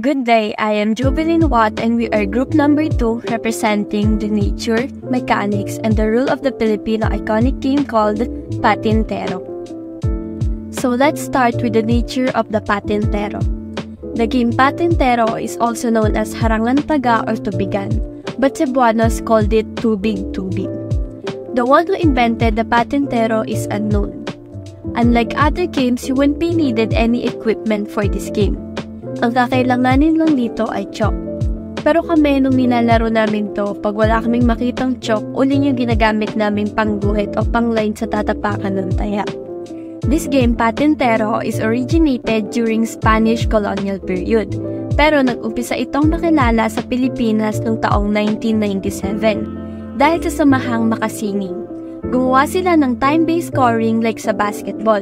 Good day, I am Jubilin Watt and we are group number 2 representing the nature, mechanics, and the rule of the Filipino iconic game called Patintero. So let's start with the nature of the Patintero. The game Patintero is also known as Harangan Taga or Tubigan, but Cebuanos called it Tubig-Tubig. The one who invented the Patintero is unknown. Unlike other games, you won't be needed any equipment for this game. Ang kakailanganin lang dito ay chalk. Pero kami nung nilalaro namin to, pag wala kaming makitang chalk, uling yung ginagamit namin pangguhit o pangline sa tatapakan ng taya. This game, Patintero, is originated during Spanish colonial period. Pero nag-umpisa itong nakilala sa Pilipinas noong taong 1997 dahil sa samahang makasinging. Gumawa sila ng time-based scoring like sa basketball.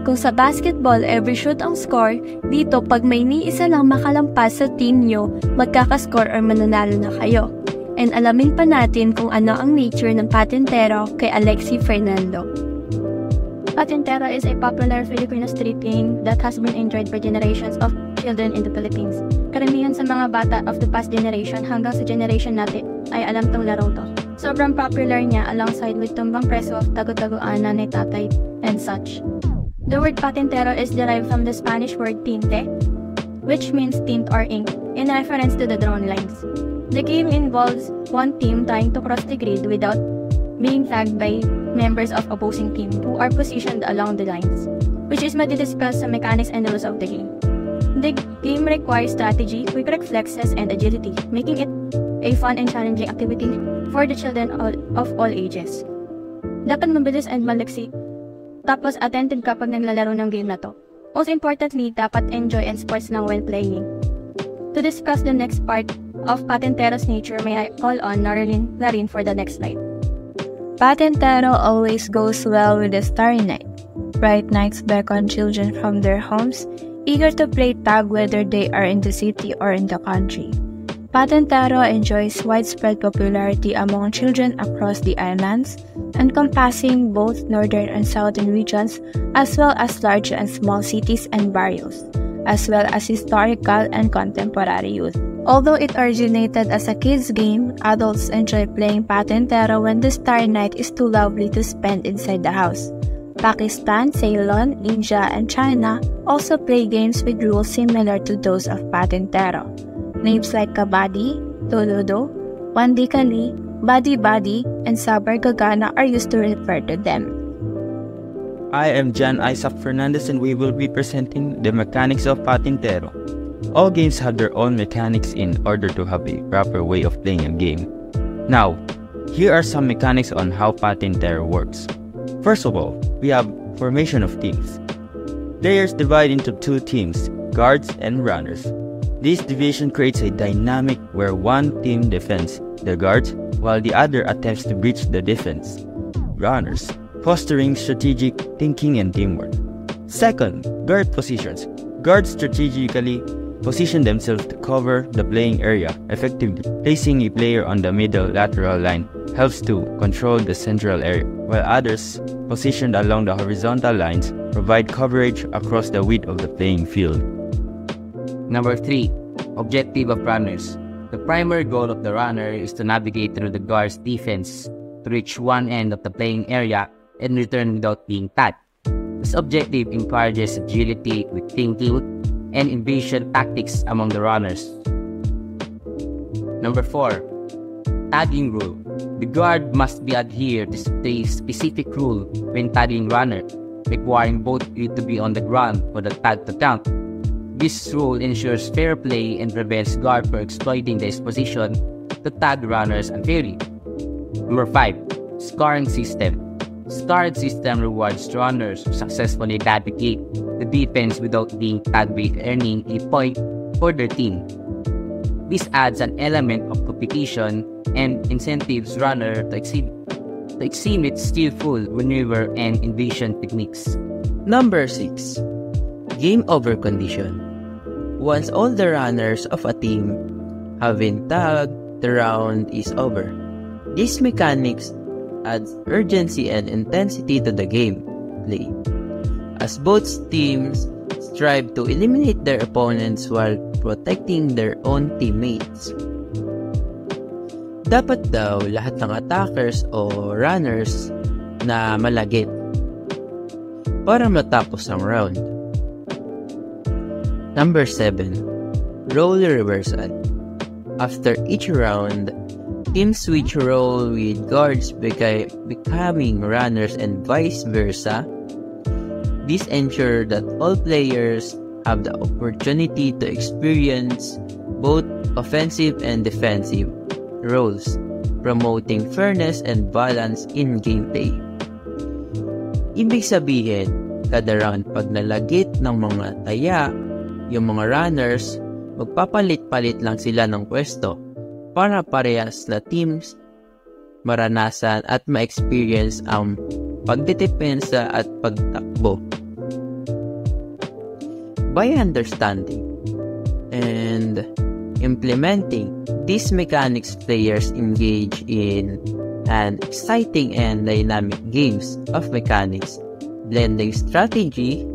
Kung sa basketball, every shoot ang score, dito pag may ni-isa lang makalampas sa team nyo, magkakascore or mananalo na kayo. And alamin pa natin kung ano ang nature ng Patintero kay Alexi Fernando. Patintero is a popular Filipino street game that has been enjoyed by generations of children in the Philippines. Karamihan sa mga bata of the past generation hanggang sa generation natin ay alam tong laro to. Sobrang popular niya alongside with tumbang preso of tago-tagoana ni tatay and such. The word Patintero is derived from the Spanish word tinte, which means tint or ink, in reference to the drawn lines. The game involves one team trying to cross the grid without being tagged by members of opposing team who are positioned along the lines, which is madidiscuss sa mechanics and rules of the game. The game requires strategy, quick reflexes, and agility, making it a fun and challenging activity for the children of all ages. Dapat mabilis and maliksi, tapos attentive kapag naglalaro ng game na to. Most importantly, dapat enjoy and sports lang when playing. To discuss the next part of Patintero's nature, may I call on Larin for the next slide. Patintero always goes well with the starry night. Bright nights beckon children from their homes, eager to play tag whether they are in the city or in the country. Patintero enjoys widespread popularity among children across the islands, encompassing both northern and southern regions, as well as large and small cities and barrios, as well as historical and contemporary youth. Although it originated as a kids' game, adults enjoy playing Patintero when the starry night is too lovely to spend inside the house. Pakistan, Ceylon, India, and China also play games with rules similar to those of Patintero. Names like Kabaddi, Tolodo, Wandikali, Badi-Badi, and Sabar Gagana are used to refer to them. I am Jan Isaac Fernandez and we will be presenting the mechanics of Patintero. All games have their own mechanics in order to have a proper way of playing a game. Now, here are some mechanics on how Patintero works. First of all, we have formation of teams. Players divide into two teams, guards and runners. This division creates a dynamic where one team defends the guards while the other attempts to breach the defense. Runners, fostering strategic thinking and teamwork. Second, guard positions. Guards strategically position themselves to cover the playing area effectively. Placing a player on the middle lateral line helps to control the central area, while others, positioned along the horizontal lines, provide coverage across the width of the playing field. Number 3. Objective of runners. The primary goal of the runner is to navigate through the guard's defense to reach one end of the playing area and return without being tagged. This objective encourages agility with thinking and evasion tactics among the runners. Number 4. Tagging rule. The guard must be adhere to a specific rule when tagging runner, requiring both you to be on the ground for the tag to count. This rule ensures fair play and prevents guard from exploiting this position to tag runners unfairly. Number 5. Scoring system. Scoring system rewards runners who successfully navigate the defense without being tagged by earning a point for their team. This adds an element of competition and incentives runner to exhibit skillful maneuver and evasion techniques. Number 6. Game over condition. Once all the runners of a team have been tagged, the round is over. This mechanics adds urgency and intensity to the game play, as both teams strive to eliminate their opponents while protecting their own teammates. Dapat daw lahat ng attackers o runners na malagit para matapos ang round. Number 7. Role reversal. After each round, teams switch role with guards becoming runners and vice versa. This ensures that all players have the opportunity to experience both offensive and defensive roles, promoting fairness and balance in gameplay. Ibig sabihin, kada round pag nalagit ng mga taya, yung mga runners, magpapalit-palit lang sila ng pwesto para parehas na teams maranasan at ma-experience ang pagdedepensa at pagtakbo. By understanding and implementing these mechanics, players engage in an exciting and dynamic games of mechanics, blending strategy,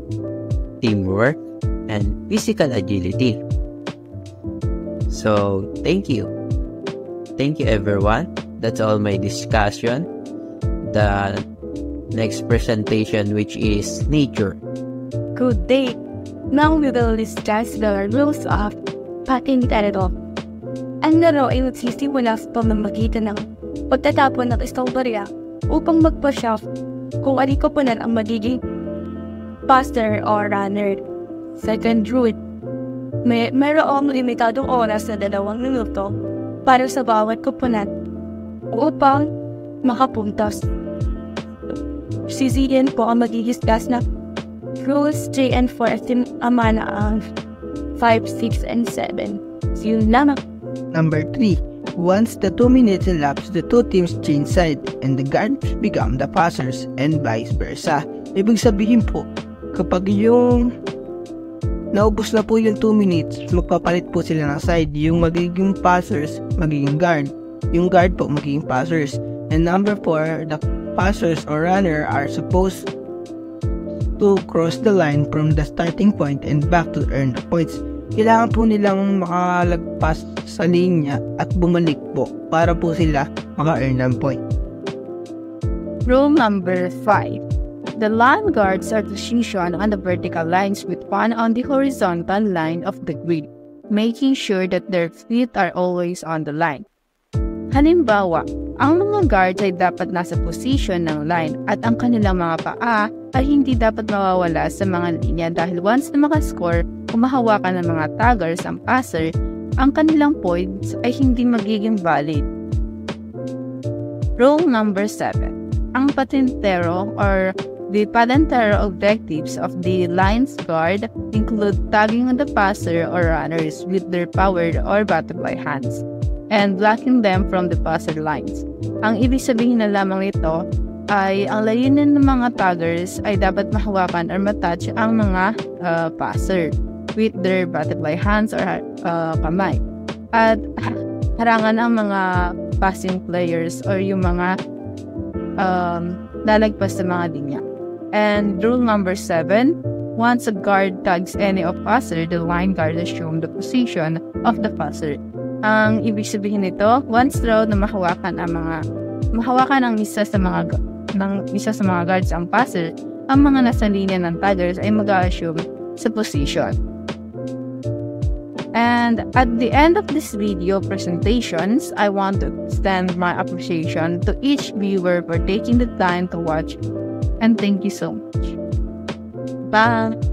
teamwork, and physical agility. So, thank you. Thank you everyone. That's all my discussion. The next presentation, which is nature. Good day. Now we will discuss the rules of Patintero. Ang laro ay magsisimula sa pamamagitan ng pagtatapon ng isang barya upang magpa-shaft kung alin koponan ang magiging passer o runner. Second rule, mayroong limitadong oras na 2 minuto para sa bawat koponan upang makapuntos. Sisiyan po ang mag-discuss na rules 3 and 4 at amana ang 5, 6, and 7. So yun lamang. Number 3. Once the 2 minutes elapse, the two teams change side and the guards become the passers and vice versa. Ibig sabihin po, kapag yung naubos na po yung 2 minutes, magpapalit po sila ng side. Yung magiging passers, magiging guard. Yung guard po, magiging passers. And number 4, the passers or runner are supposed to cross the line from the starting point and back to earn the points. Kailangan po nilang makalagpas sa linya at bumalik po para po sila maka-earn ng point. Rule number 5. The line guards are positioned on the vertical lines with one on the horizontal line of the grid, making sure that their feet are always on the line. Halimbawa, ang mga guards ay dapat nasa position ng line at ang kanilang mga paa ay hindi dapat mawawala sa mga linya dahil once na makascore, kung mahawakan ng mga taggers ang passer, ang kanilang points ay hindi magiging valid. Rule number 7. Ang patintero or the patintero objectives of the lines guard include tagging on the passer or runners with their powered or butterfly hands and blocking them from the passer lines. Ang ibig sabihin na lamang nito ay ang layunin ng mga taggers ay dapat mahawakan or matouch ang mga passer with their butterfly hands or kamay. At harangan ang mga passing players or yung mga lalagpas sa mga linya. And rule number 7, once a guard tags any of passer, the line guard assume the position of the passer. Ang ibig sabihin nito, once daw na mahawakan ang isa sa mga guards ang passer, ang mga nasa linya ng taggers ay mag-assume sa position. And at the end of this video presentations, I want to extend my appreciation to each viewer for taking the time to watch, and thank you so much. Bye!